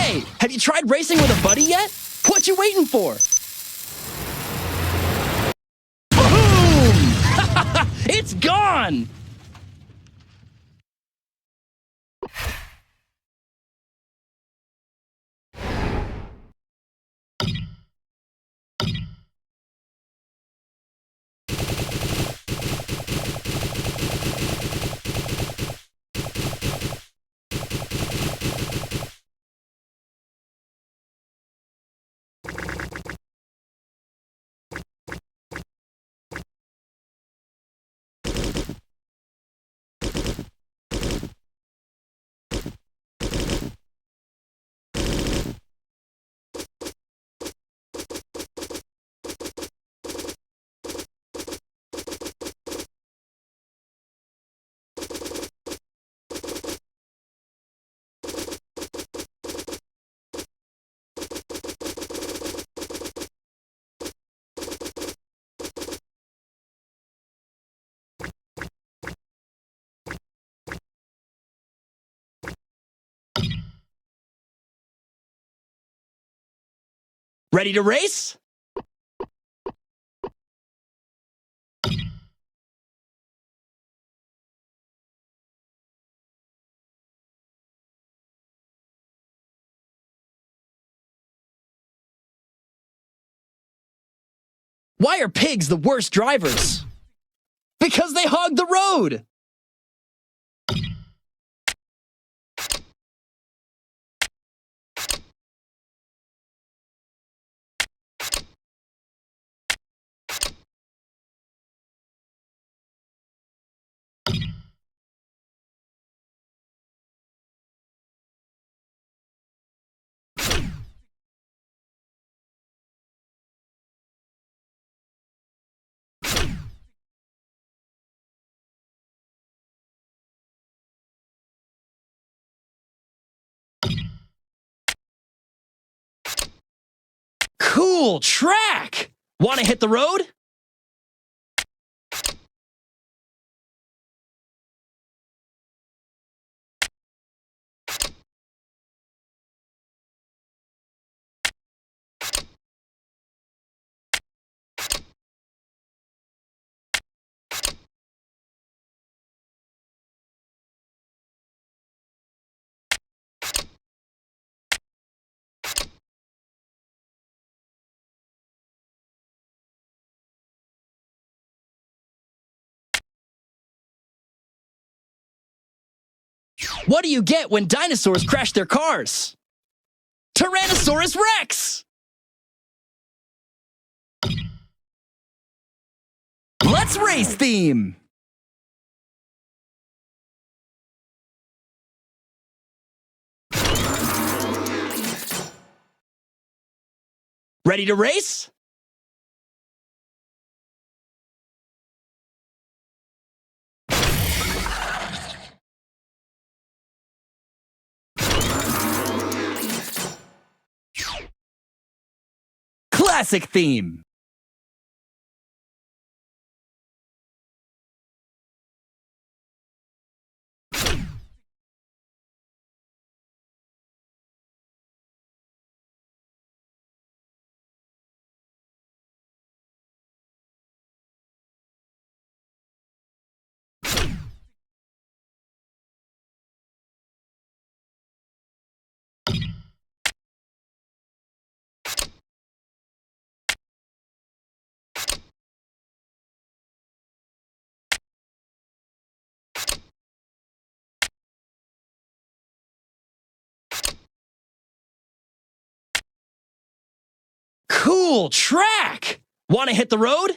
Hey, have you tried racing with a buddy yet? What you waiting for? Boom! It's gone! Ready to race? Why are pigs the worst drivers? Because they hog the road! Cool track! Want to hit the road? What do you get when dinosaurs crash their cars? Tyrannosaurus Rex! Let's race theme! Ready to race? Classic theme. Cool track! Want to hit the road?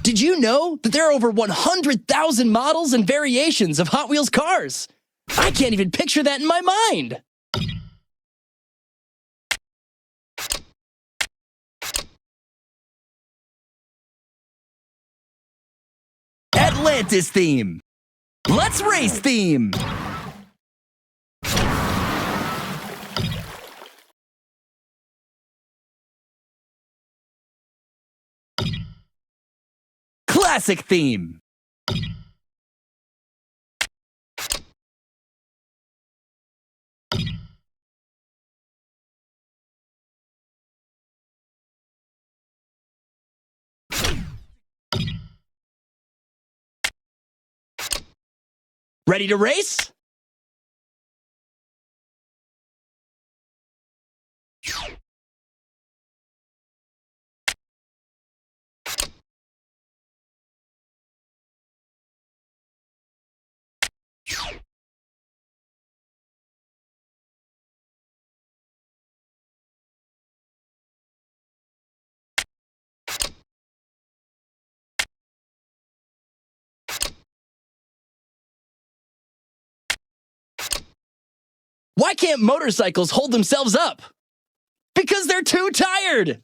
Did you know that there are over 100,000 models and variations of Hot Wheels cars? I can't even picture that in my mind! Atlantis theme. Let's race theme. classic theme. Ready to race? Why can't motorcycles hold themselves up? Because they're too tired.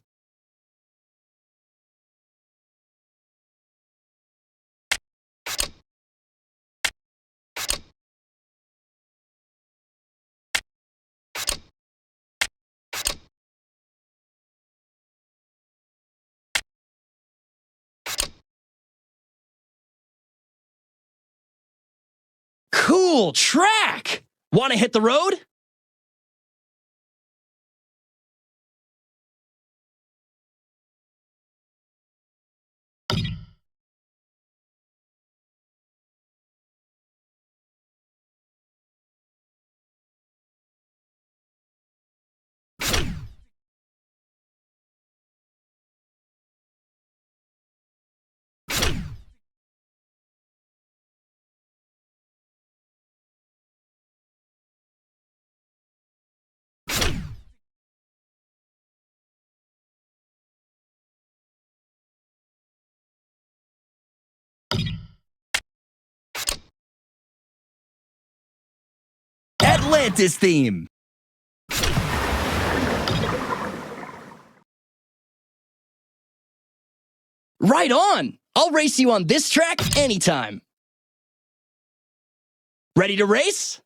Cool track. Want to hit the road? Atlantis theme. Right on. I'll race you on this track anytime. Ready to race?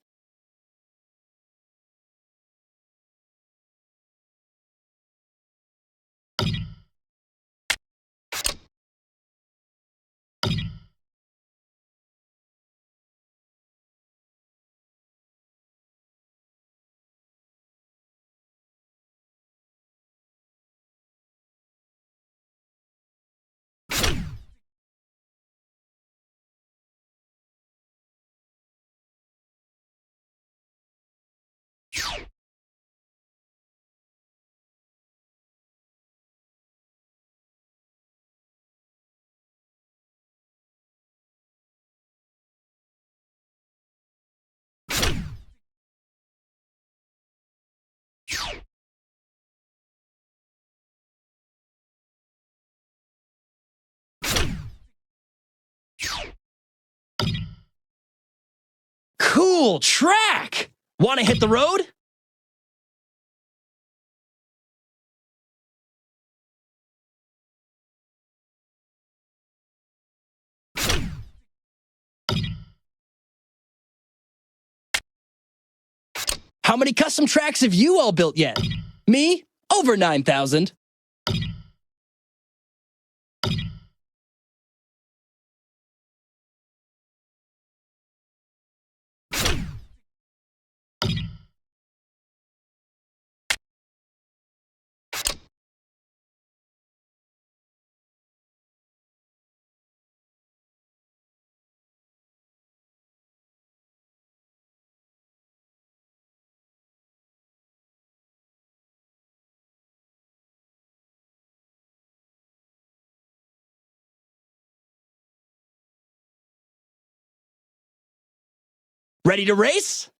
Cool track. Want to hit the road? How many custom tracks have you all built yet? Me? Over 9,000. Ready to race?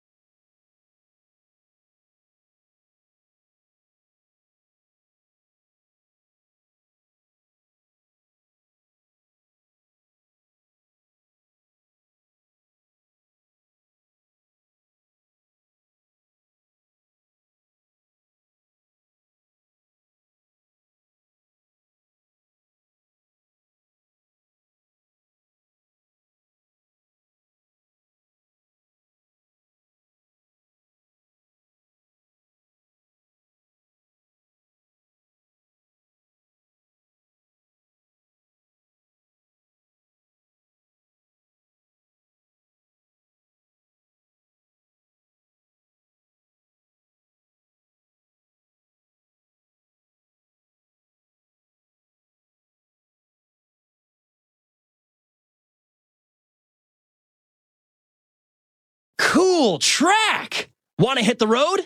Cool track! Want to hit the road?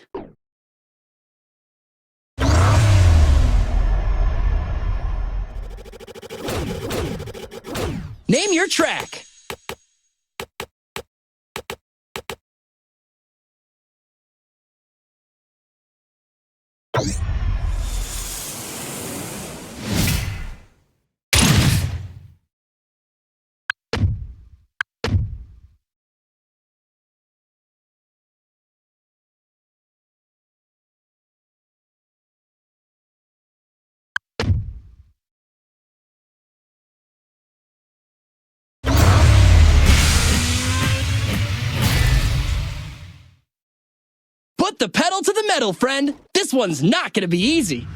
Name your track. Put the pedal to the metal, friend. This one's not gonna be easy.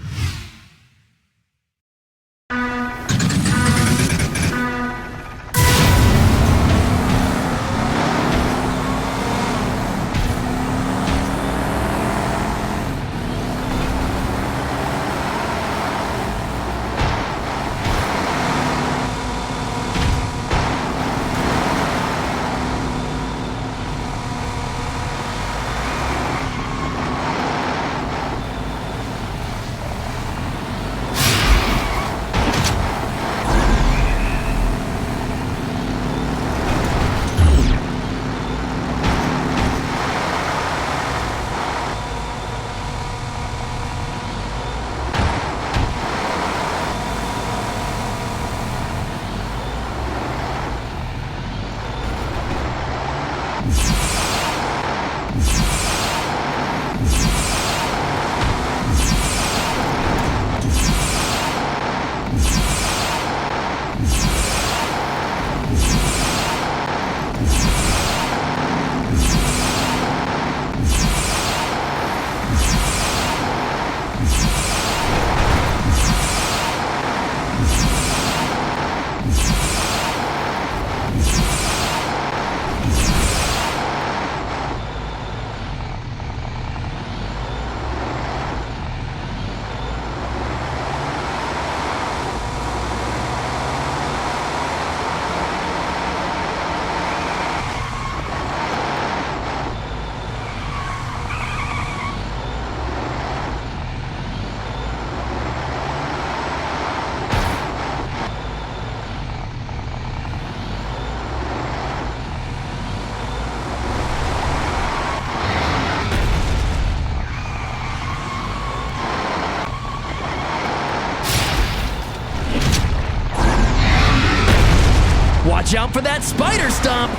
Watch out for that spider stomp!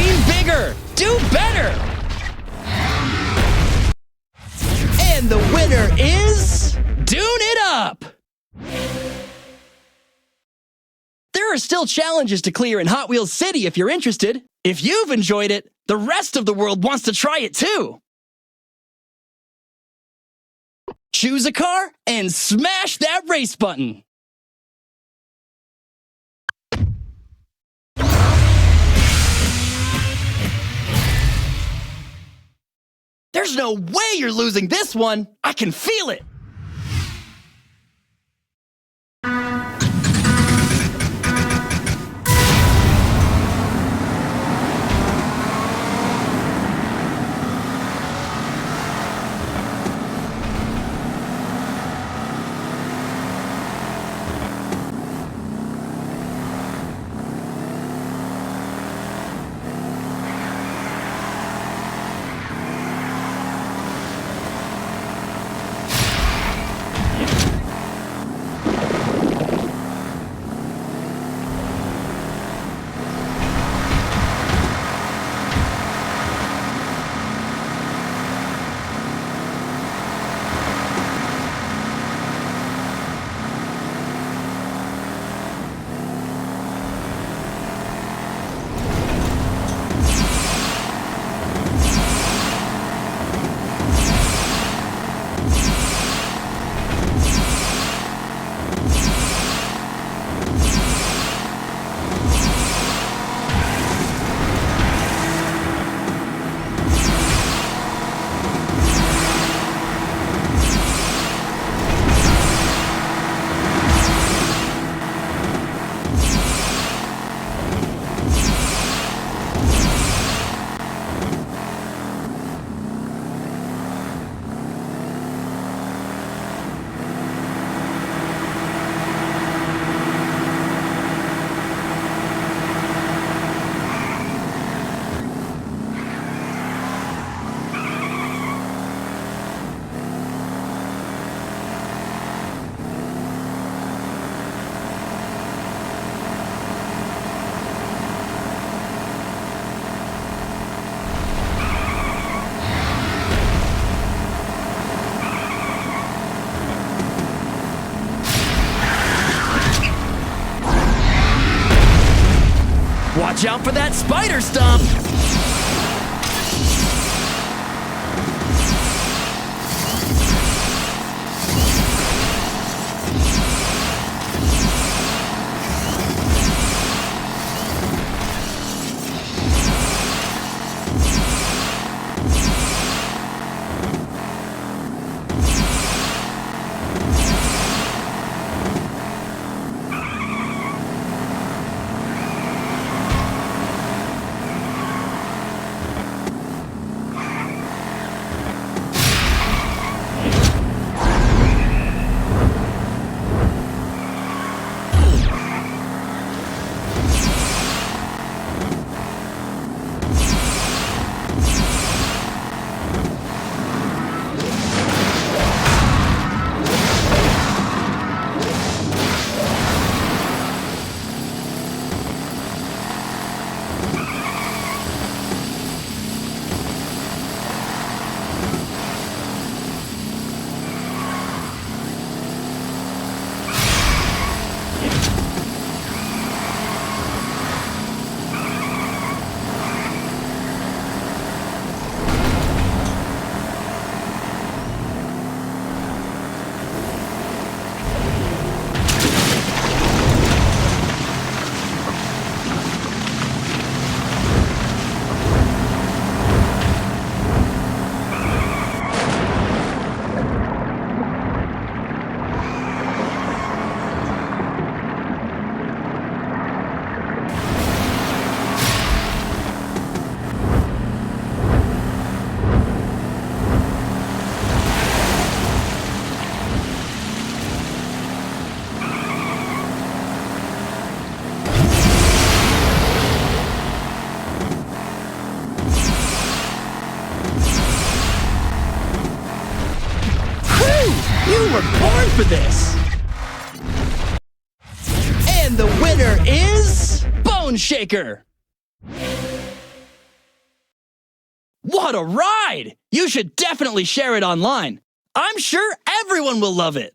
Dream bigger! Do better! And the winner is... Dune It Up! There are still challenges to clear in Hot Wheels City if you're interested. If you've enjoyed it, the rest of the world wants to try it too. Choose a car and smash that race button. There's no way you're losing this one. I can feel it. Watch out for that spider stomp! were born for this! And the winner is... Bone Shaker! What a ride! You should definitely share it online. I'm sure everyone will love it.